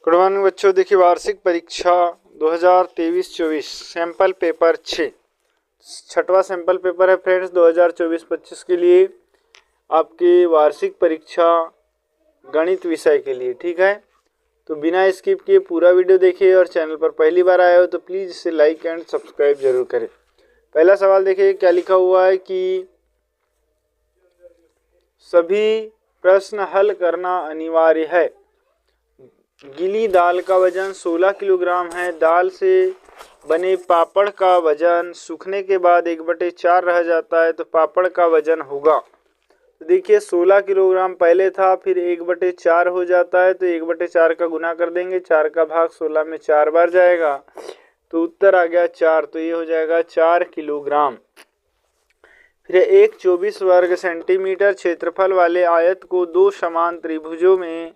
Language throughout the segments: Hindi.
गुड मॉर्निंग बच्चों। देखिए वार्षिक परीक्षा 2023-24 सैंपल पेपर 6 छठवां सैंपल पेपर है फ्रेंड्स 2024-25 के लिए आपकी वार्षिक परीक्षा गणित विषय के लिए। ठीक है, तो बिना स्किप किए पूरा वीडियो देखिए और चैनल पर पहली बार आए हो तो प्लीज़ इसे लाइक एंड सब्सक्राइब जरूर करें। पहला सवाल देखिए क्या लिखा हुआ है कि सभी प्रश्न हल करना अनिवार्य है। गीली दाल का वजन 16 किलोग्राम है। दाल से बने पापड़ का वजन सूखने के बाद 1/4 रह जाता है तो पापड़ का वजन होगा। तो देखिए 16 किलोग्राम पहले था, फिर 1/4 हो जाता है तो 1/4 का गुना कर देंगे, 4 का भाग 16 में 4 बार जाएगा तो उत्तर आ गया 4। तो ये हो जाएगा 4 किलोग्राम। फिर एक 24 वर्ग सेंटीमीटर क्षेत्रफल वाले आयत को दो समान त्रिभुजों में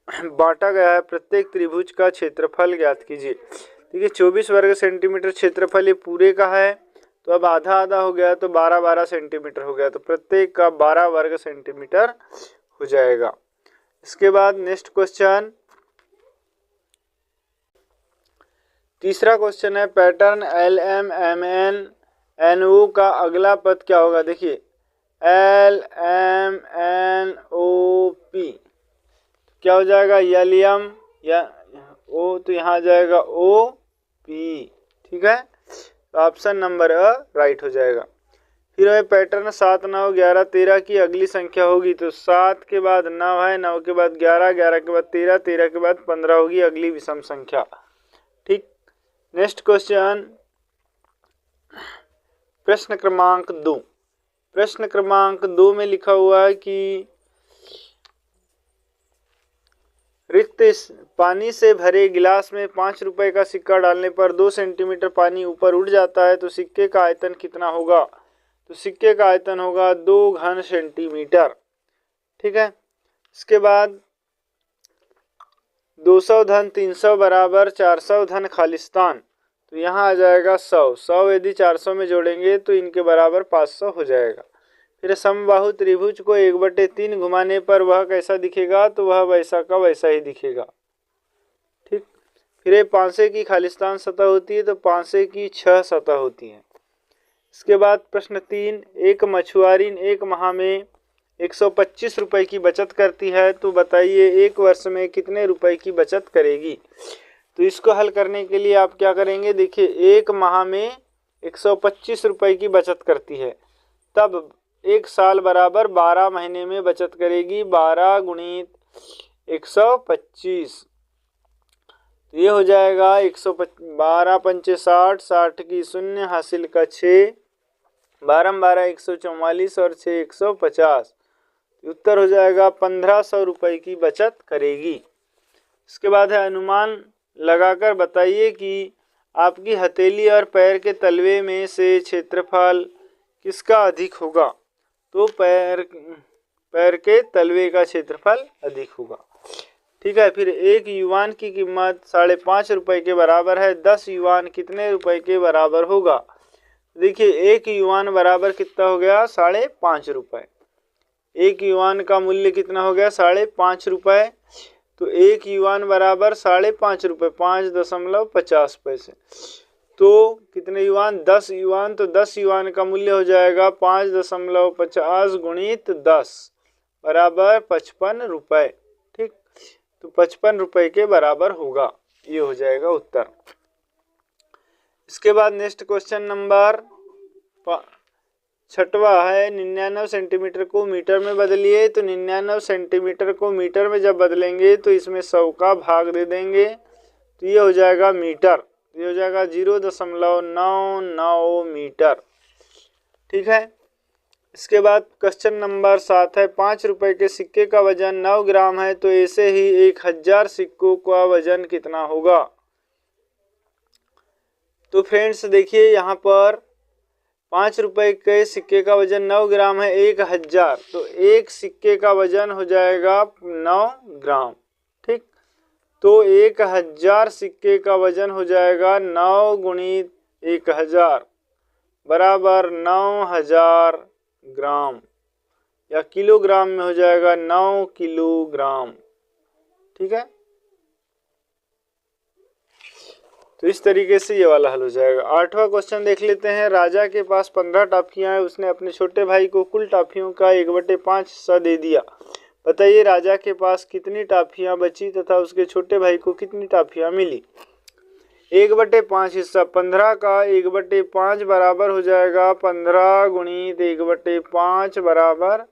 बांटा गया है। प्रत्येक त्रिभुज का क्षेत्रफल ज्ञात कीजिए। देखिए 24 वर्ग सेंटीमीटर क्षेत्रफल ये पूरे का है, तो अब आधा आधा हो गया तो 12-12 सेंटीमीटर हो गया, तो प्रत्येक का 12 वर्ग सेंटीमीटर हो जाएगा। इसके बाद नेक्स्ट क्वेश्चन, तीसरा क्वेश्चन है पैटर्न LMNO का अगला पद क्या होगा। देखिए LMNOP क्या हो जाएगा, यलियम या ओ, तो यहाँ जाएगा OP। ठीक है, तो ऑप्शन नंबर राइट हो जाएगा। फिर है पैटर्न 7, 9, 11, 13 की अगली संख्या होगी। तो 7 के बाद 9 है, 9 के बाद 11, 11 के बाद 13, 13 के बाद 15 होगी अगली विषम संख्या। ठीक, नेक्स्ट क्वेश्चन प्रश्न क्रमांक 2। प्रश्न क्रमांक 2 में लिखा हुआ है कि रिक्त पानी से भरे गिलास में 5 रुपए का सिक्का डालने पर 2 सेंटीमीटर पानी ऊपर उड़ जाता है तो सिक्के का आयतन कितना होगा। तो सिक्के का आयतन होगा 2 घन सेंटीमीटर। ठीक है, इसके बाद 200 धन 300 बराबर 400 धन खालिस्तान, तो यहाँ आ जाएगा 100 यदि 400 में जोड़ेंगे तो इनके बराबर 500 हो जाएगा। फिर समबाहु त्रिभुज को 1/3 घुमाने पर वह कैसा दिखेगा, तो वह वैसा का वैसा ही दिखेगा। ठीक, फिर 500 की खालिस्तान सतह होती है तो 500 की 6 सतह होती है। इसके बाद प्रश्न 3, एक मछुआरी एक माह में 125 रुपए की बचत करती है, तो बताइए एक वर्ष में कितने रुपए की बचत करेगी। तो इसको हल करने के लिए आप क्या करेंगे, देखिए एक माह में 125 रुपए की बचत करती है, तब एक साल बराबर 12 महीने में बचत करेगी। 12 गुणित 125, तो ये हो जाएगा 12 पंचे 60, 60 की 0 हासिल का 6, 12 12 144 और 6 150, उत्तर हो जाएगा 1500 रुपए की बचत करेगी। इसके बाद है अनुमान लगाकर बताइए कि आपकी हथेली और पैर के तलवे में से क्षेत्रफल किसका अधिक होगा। तो पैर के तलवे का क्षेत्रफल अधिक होगा। ठीक है, फिर एक युवान की कीमत 5.5 रुपए के बराबर है। 10 युवान कितने रुपए के बराबर होगा। देखिए एक युवान बराबर कितना हो गया, 5.5 रुपए। एक युवान का मूल्य कितना हो गया, 5.5 रुपए, तो एक युवान बराबर 5.5 रुपए, 5.50 पैसे। तो कितने युवान, 10 युवान, तो 10 युवान का मूल्य हो जाएगा 5.50 गुणित 10 बराबर 55 रुपए। ठीक, तो 55 रुपए के बराबर होगा, ये हो जाएगा उत्तर। इसके बाद नेक्स्ट क्वेश्चन नंबर 6वां है 99 सेंटीमीटर को मीटर में बदलिए। तो 99 सेंटीमीटर को मीटर में जब बदलेंगे तो इसमें 100 का भाग दे देंगे तो ये हो जाएगा मीटर, ये हो जाएगा 0.99 मीटर। ठीक है, इसके बाद क्वेश्चन नंबर 7 है 5 रुपए के सिक्के का वजन 9 ग्राम है, तो ऐसे ही 1000 सिक्कों का वजन कितना होगा। तो फ्रेंड्स देखिए यहाँ पर 5 रुपए के सिक्के का वजन 9 ग्राम है, 1000, तो एक सिक्के का वजन हो जाएगा 9 ग्राम। ठीक, तो 1000 सिक्के का वजन हो जाएगा 9 गुणित 1000 बराबर 9000 ग्राम, या किलोग्राम में हो जाएगा 9 किलोग्राम। ठीक है, तो इस तरीके से ये वाला हल हो जाएगा। 8वां क्वेश्चन देख लेते हैं। राजा के पास 15 टॉफियां हैं, उसने अपने छोटे भाई को कुल टॉफियों का 1/5 हिस्सा दे दिया। बताइए राजा के पास कितनी टॉफियां बची तथा उसके छोटे भाई को कितनी टॉफियां मिली। 1/5 हिस्सा 15 का 1/5 बराबर हो जाएगा 15 गुणित 1/5 बराबर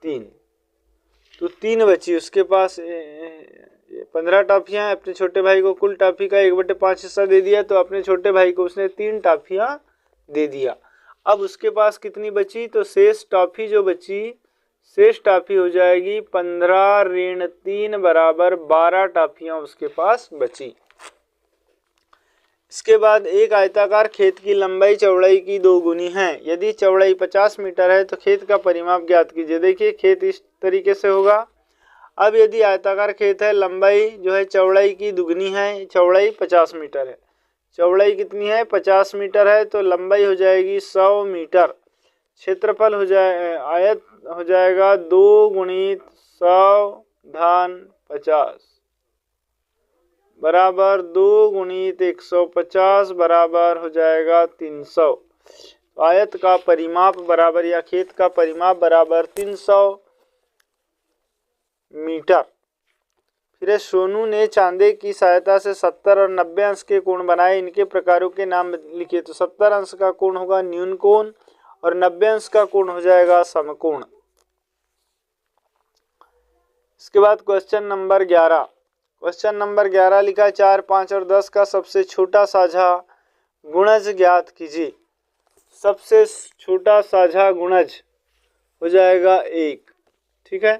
3। तो 3 बची, उसके पास 15 टॉफियां, अपने छोटे भाई को कुल टॉफी का 1/5 हिस्सा दे दिया, तो अपने छोटे भाई को उसने 3 टॉफियां दे दिया। अब उसके पास कितनी बची, तो शेष टॉफी जो बची, शेष टॉफी हो जाएगी 15 ऋण 3 बराबर 12 टॉफियां उसके पास बची। इसके बाद एक आयताकार खेत की लंबाई चौड़ाई की 2 गुनी है। यदि चौड़ाई 50 मीटर है तो खेत का परिमाप ज्ञात कीजिए। देखिए खेत इस तरीके से होगा। अब यदि आयताकार खेत है, लंबाई जो है चौड़ाई की दुगनी है, चौड़ाई 50 मीटर है। चौड़ाई कितनी है, 50 मीटर है, तो लंबाई हो जाएगी 100 मीटर। क्षेत्रफल हो जाए, आयत हो जाएगा 2 गुणित 100 धन 50 बराबर 2 गुणित 150 बराबर हो जाएगा 300। आयत का परिमाप बराबर या खेत का परिमाप बराबर 300 मीटर। फिर सोनू ने चांदे की सहायता से 70 और 90 अंश के कोण बनाए, इनके प्रकारों के नाम लिखिए। तो 70 अंश का कोण होगा न्यून कोण और 90 अंश का कोण हो जाएगा समकोण। इसके बाद क्वेश्चन नंबर 11। क्वेश्चन नंबर 11 लिखा 4, 5 और 10 का सबसे छोटा साझा गुणज ज्ञात कीजिए। सबसे छोटा साझा गुणज हो जाएगा 1, ठीक है।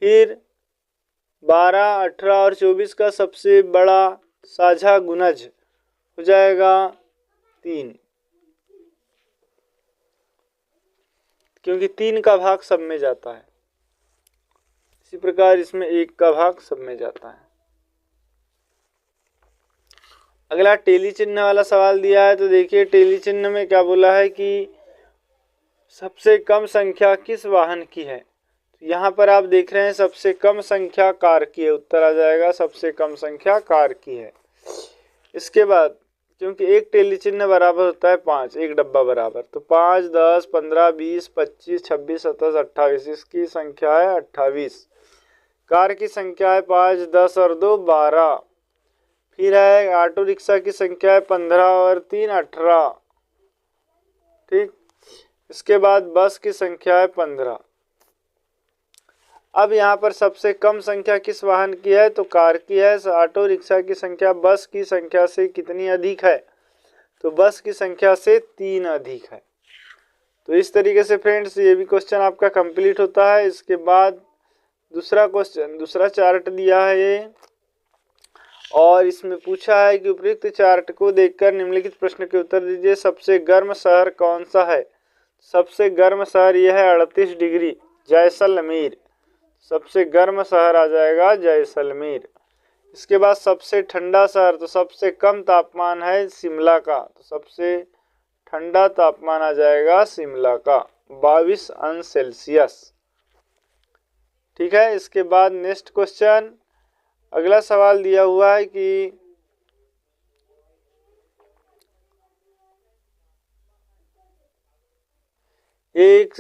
फिर 12, 18 और 24 का सबसे बड़ा साझा गुणज हो जाएगा 3, क्योंकि 3 का भाग सब में जाता है। इसी प्रकार इसमें 1 का भाग सब में जाता है। अगला टेली चिन्ह वाला सवाल दिया है। तो देखिए टेली चिन्ह में क्या बोला है कि सबसे कम संख्या किस वाहन की है। तो यहाँ पर आप देख रहे हैं सबसे कम संख्या कार की है, उत्तर आ जाएगा सबसे कम संख्या कार की है। इसके बाद क्योंकि एक टेली चिन्ह बराबर होता है 5, एक डब्बा बराबर, तो 5, 10, 15, 20, 25, 26, 27, 28, इसकी संख्या है 28। कार की संख्या है 5, 10 और 2 12। फिर है ऑटो रिक्शा की संख्या है 15 और 3 18, ठीक। इसके बाद बस की संख्या है 15। अब यहाँ पर सबसे कम संख्या किस वाहन की है, तो कार की है। ऑटो रिक्शा की संख्या बस की संख्या से कितनी अधिक है, तो बस की संख्या से 3 अधिक है। तो इस तरीके से फ्रेंड्स ये भी क्वेश्चन आपका कंप्लीट होता है। इसके बाद दूसरा क्वेश्चन, दूसरा चार्ट दिया है ये, और इसमें पूछा है कि उपयुक्त चार्ट को देखकर निम्नलिखित प्रश्न के उत्तर दीजिए। सबसे गर्म शहर कौन सा है। सबसे गर्म शहर यह है 38 डिग्री जैसलमेर। सबसे गर्म शहर आ जाएगा जैसलमेर। इसके बाद सबसे ठंडा शहर, तो सबसे कम तापमान है शिमला का, तो सबसे ठंडा तापमान आ जाएगा शिमला का 22 अंश सेल्सियस, ठीक है। इसके बाद नेक्स्ट क्वेश्चन, अगला सवाल दिया हुआ है कि एक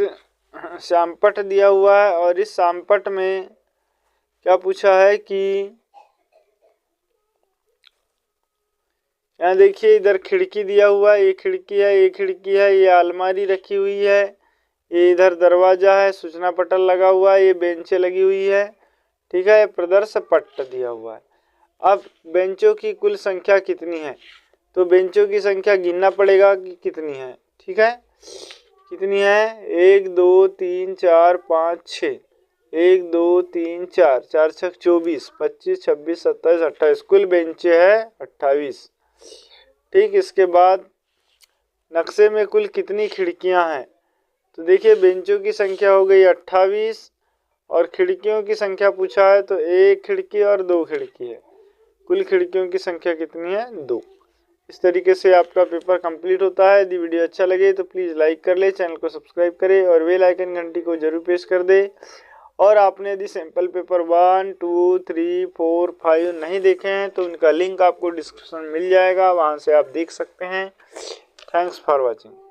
श्यामपट्ट दिया हुआ है और इस श्यामपट्ट में क्या पूछा है कि यहाँ देखिए इधर खिड़की दिया हुआ है, ये खिड़की है, ये खिड़की है, ये अलमारी रखी हुई है, ये इधर दरवाजा है, सूचना पटल लगा हुआ है, ये बेंचें लगी हुई है, ठीक है। प्रदर्श पट्ट दिया हुआ है। अब बेंचों की कुल संख्या कितनी है, तो बेंचों की संख्या गिनना पड़ेगा कि कितनी है, ठीक है। कितनी है, 1 2 3 4 5 6, 1 2 3 4, 4 6 24, 25 26 27 28, कुल बेंचें है 28, ठीक। इसके बाद नक्शे में कुल कितनी खिड़कियां हैं, तो देखिए बेंचों की संख्या हो गई 28 और खिड़कियों की संख्या पूछा है, तो 1 खिड़की और 2 खिड़की है, कुल खिड़कियों की संख्या कितनी है, 2। इस तरीके से आपका पेपर कंप्लीट होता है। यदि वीडियो अच्छा लगे तो प्लीज़ लाइक कर ले, चैनल को सब्सक्राइब करें और बेल आइकन घंटी को जरूर प्रेस कर दे। और आपने यदि सैंपल पेपर 1, 2, 3, 4, 5 नहीं देखे हैं तो इनका लिंक आपको डिस्क्रिप्शन में मिल जाएगा, वहाँ से आप देख सकते हैं। Thanks for watching.